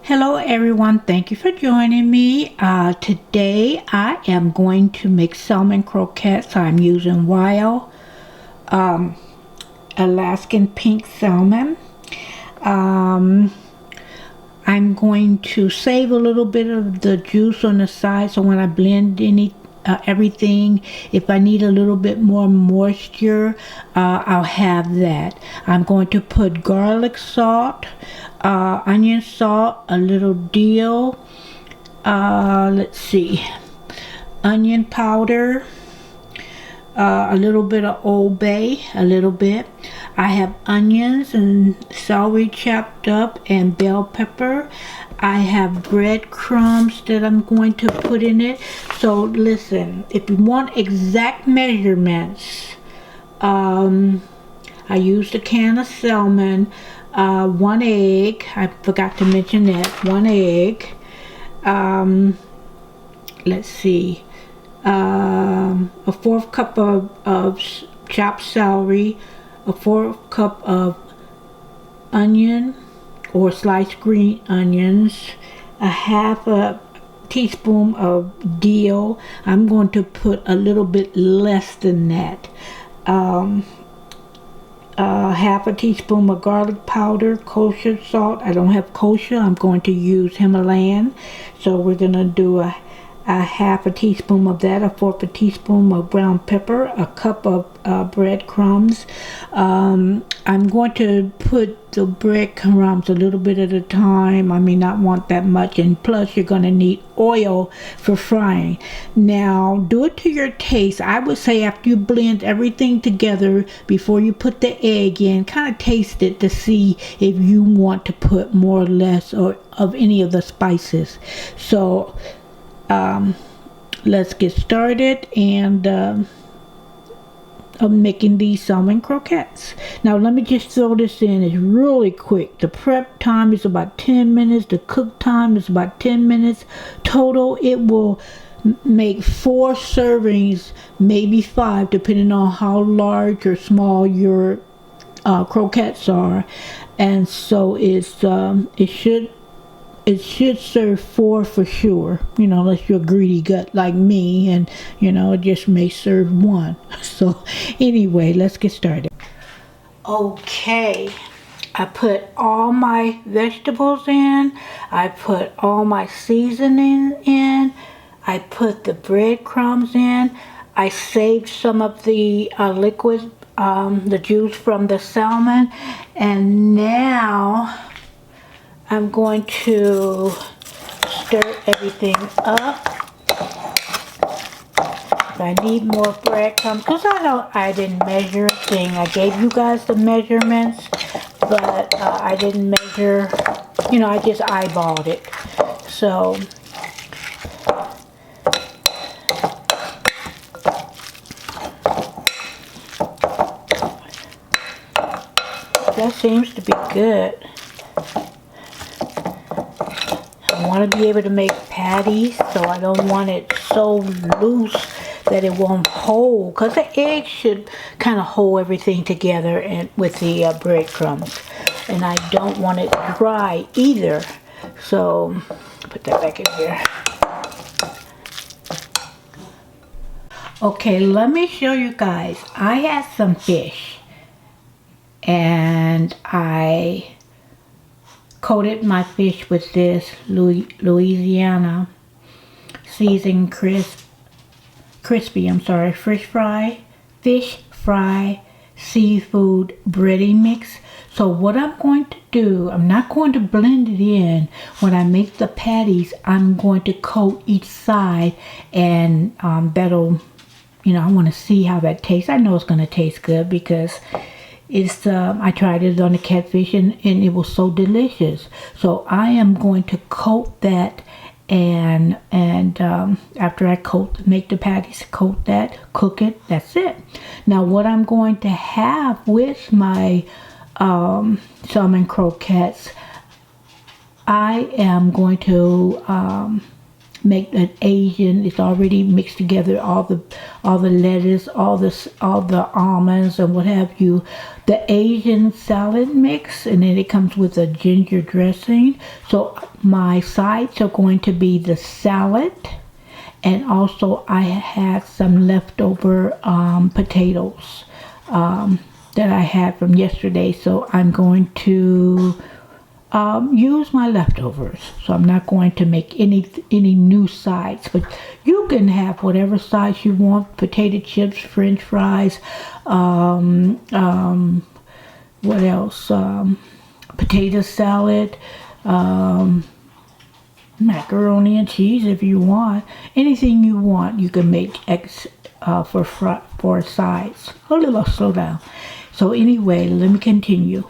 Hello everyone, thank you for joining me. Today I am going to make salmon croquettes. I'm using wild Alaskan pink salmon. I'm going to save a little bit of the juice on the side so when I blend everything, if I need a little bit more moisture, I'll have that. I'm going to put garlic salt, onion salt, a little dill, onion powder, a little bit of Old Bay, a little bit. I have onions and celery chopped up and bell pepper. I have breadcrumbs that I'm going to put in it. So listen, if you want exact measurements, I used a can of salmon, 1 egg, I forgot to mention that, 1 egg, a 4th cup of chopped celery, a 4th cup of onion or sliced green onions, a half a teaspoon of dill. I'm going to put a little bit less than that. Half a teaspoon of garlic powder, kosher salt. I don't have kosher, I'm going to use Himalayan. So we're going to do a half a teaspoon of that, a 1/4 a teaspoon of brown pepper, a cup of breadcrumbs. I'm going to put the breadcrumbs a little bit at a time. I may not want that much, and plus you're going to need oil for frying. Now do it to your taste. I would say after you blend everything together, before you put the egg in, kind of taste it to see if you want to put more or less or of any of the spices. So let's get started, and I'm making these salmon croquettes. Now let me just throw this in. It's really quick. The prep time is about 10 minutes. The cook time is about 10 minutes. Total, it will make 4 servings, maybe 5, depending on how large or small your croquettes are. And so it should serve 4 for sure, unless you're a greedy gut like me, and it just may serve 1. So anyway, let's get started. Okay, I put all my vegetables in, I put all my seasoning in, I put the breadcrumbs in, I saved some of the liquid, the juice from the salmon, and now I'm going to stir everything up. I need more breadcrumbs because I didn't measure a thing. I gave you guys the measurements, but I didn't measure, I just eyeballed it. So that seems to be good. I want to be able to make patties, so I don't want it so loose that it won't hold, because the egg should kind of hold everything together and with the breadcrumbs, and I don't want it dry either. So put that back in here. Okay, let me show you guys. I had some fish and I coated my fish with this Louisiana seasoned crispy fish fry seafood breading mix. So what I'm going to do, I'm not going to blend it in. When I make the patties, I'm going to coat each side, and that'll, I want to see how that tastes. I know it's going to taste good because it's I tried it on the catfish and it was so delicious. So I am going to coat that, and after I make the patties, coat that, cook it, that's it. Now what I'm going to have with my salmon croquettes, I am going to make an Asian. It's already mixed together, all the lettuce, all the almonds and what have you. The Asian salad mix, and then it comes with a ginger dressing. So my sides are going to be the salad, and also I had some leftover potatoes that I had from yesterday. So I'm going to use my leftovers. So I'm not going to make any new sides, but you can have whatever sides you want: potato chips, French fries, what else? Potato salad, macaroni and cheese if you want. Anything you want, you can make for sides. A little slow down. So anyway, let me continue.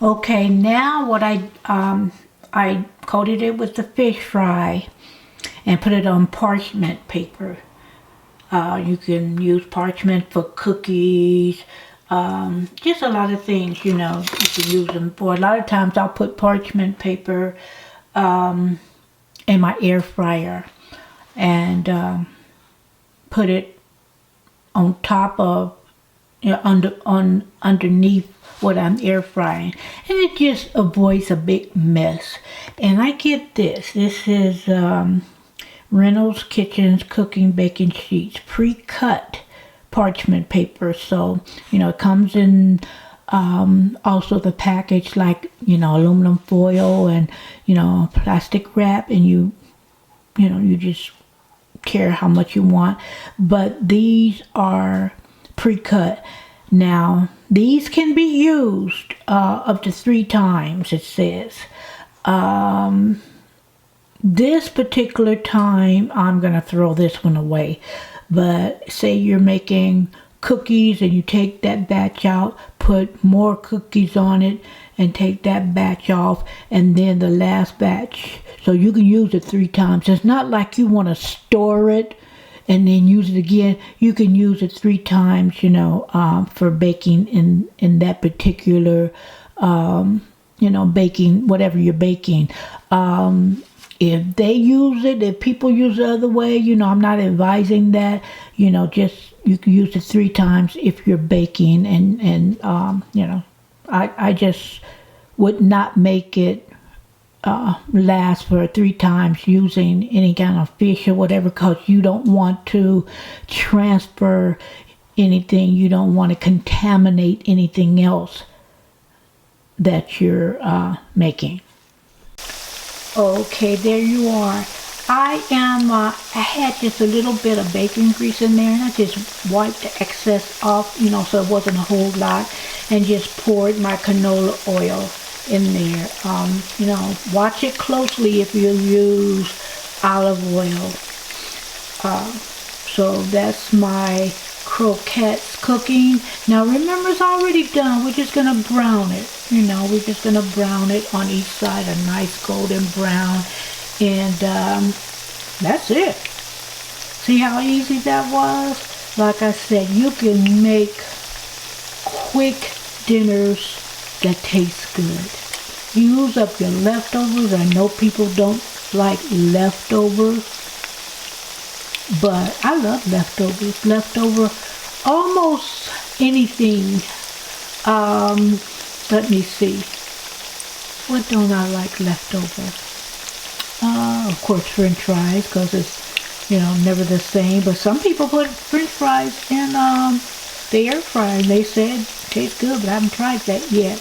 Okay, now what I coated it with the fish fry and put it on parchment paper. You can use parchment for cookies, just a lot of things, you know, you can use them for. A lot of times I'll put parchment paper in my air fryer and put it on top of, you know, underneath what I'm air frying, and it just avoids a big mess. And I get this. This is Reynolds Kitchens Cooking Baking Sheets, pre-cut parchment paper. So, you know, it comes in also the package, like, you know, aluminum foil and, you know, plastic wrap, and you know, you just care how much you want. But these are pre-cut. Now, these can be used up to 3 times, it says. This particular time, I'm going to throw this one away. But say you're making cookies and you take that batch out, put more cookies on it, and take that batch off, and then the last batch. So you can use it 3 times. It's not like you want to store it and then use it again. You can use it 3 times, you know, for baking in that particular, you know, baking, whatever you're baking. If they use it, if people use it the other way, you know, I'm not advising that. You know, just, you can use it 3 times if you're baking, and you know, I just would not make it last for 3 times using any kind of fish or whatever, because you don't want to transfer anything. You don't want to contaminate anything else that you're making. Okay, there you are. I had just a little bit of bacon grease in there, and I just wiped the excess off, you know, so it wasn't a whole lot, and just poured my canola oil in there. You know, watch it closely if you use olive oil. So that's my croquettes cooking. Now remember, it's already done. We're just gonna brown it. You know, we're just gonna brown it on each side, a nice golden brown, and that's it. See how easy that was? Like I said, you can make quick dinners that taste good. Use up your leftovers. I know people don't like leftovers, but I love leftovers. Leftover, almost anything. Let me see. What don't I like leftover? Of course, French fries, because it's, you know, never the same. But some people put French fries in the air fryer, and they said it tastes good, but I haven't tried that yet.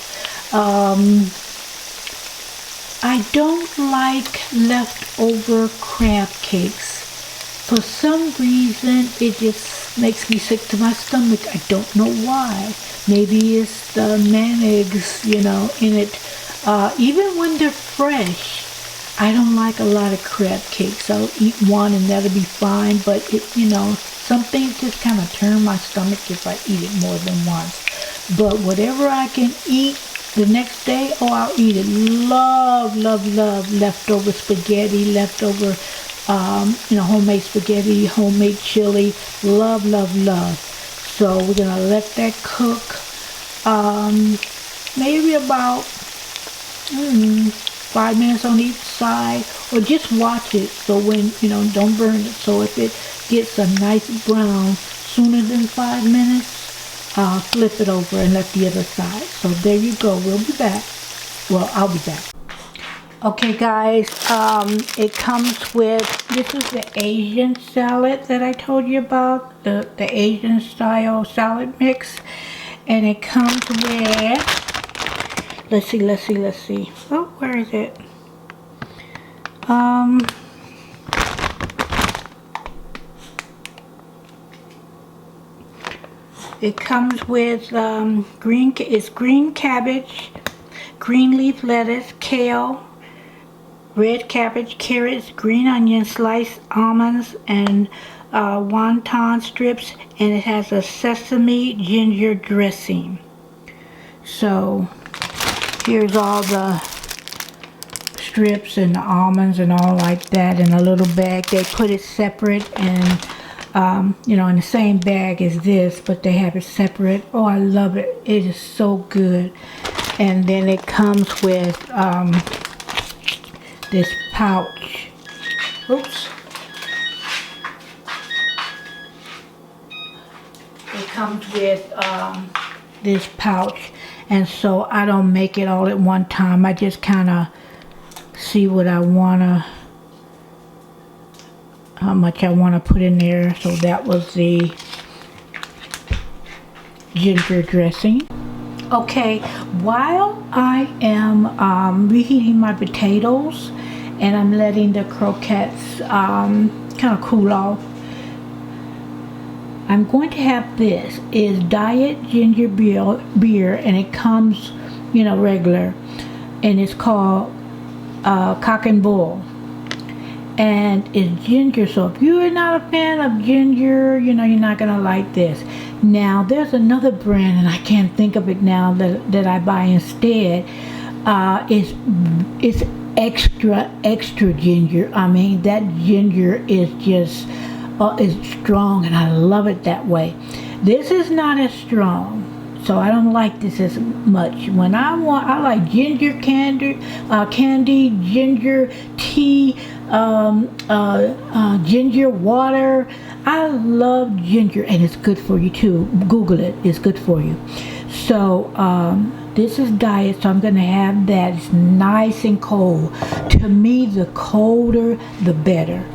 I don't like leftover crab cakes. For some reason, it just makes me sick to my stomach. I don't know why. Maybe it's the mayonnaise, you know, in it. Even when they're fresh, I don't like a lot of crab cakes. I'll eat one and that'll be fine. But, it, you know, some things just kind of turn my stomach if I eat it more than once. But whatever I can eat the next day, oh, I'll eat it. Love, love, love leftover spaghetti, leftover, you know, homemade spaghetti, homemade chili. Love, love, love. So we're going to let that cook maybe about 5 minutes on each side, or just watch it so when, don't burn it. So if it gets a nice brown sooner than 5 minutes, flip it over and let the other side. So there you go. We'll be back. Well, I'll be back. Okay guys, it comes with, this is the Asian salad that I told you about, the Asian style salad mix, and it comes with, let's see, oh, where is it? It comes with green cabbage, green leaf lettuce, kale, red cabbage, carrots, green onion, sliced almonds, and wonton strips, and it has a sesame ginger dressing. So here's all the strips and the almonds and all like that in a little bag. They put it separate and in the same bag as this, but they have it separate. Oh, I love it. It is so good. And then it comes with this pouch. Oops. It comes with this pouch, and so I don't make it all at one time. I just kind of see what I wanna, how much I want to put in there. So that was the ginger dressing. Okay, while I am reheating my potatoes and I'm letting the croquettes kind of cool off, I'm going to have this is diet ginger beer, and it comes, regular, and it's called Cock and Bull, and it's ginger. So if you're not a fan of ginger, you're not gonna like this. Now there's another brand, and I can't think of it now, that I buy instead. It's extra ginger. I mean, that ginger is just is strong, and I love it that way. This is not as strong, so I don't like this as much. When I like ginger candy, ginger tea, ginger water. I love ginger, and it's good for you too. Google it, it's good for you. So this is diet, so I'm gonna have that. It's nice and cold. To me, the colder the better.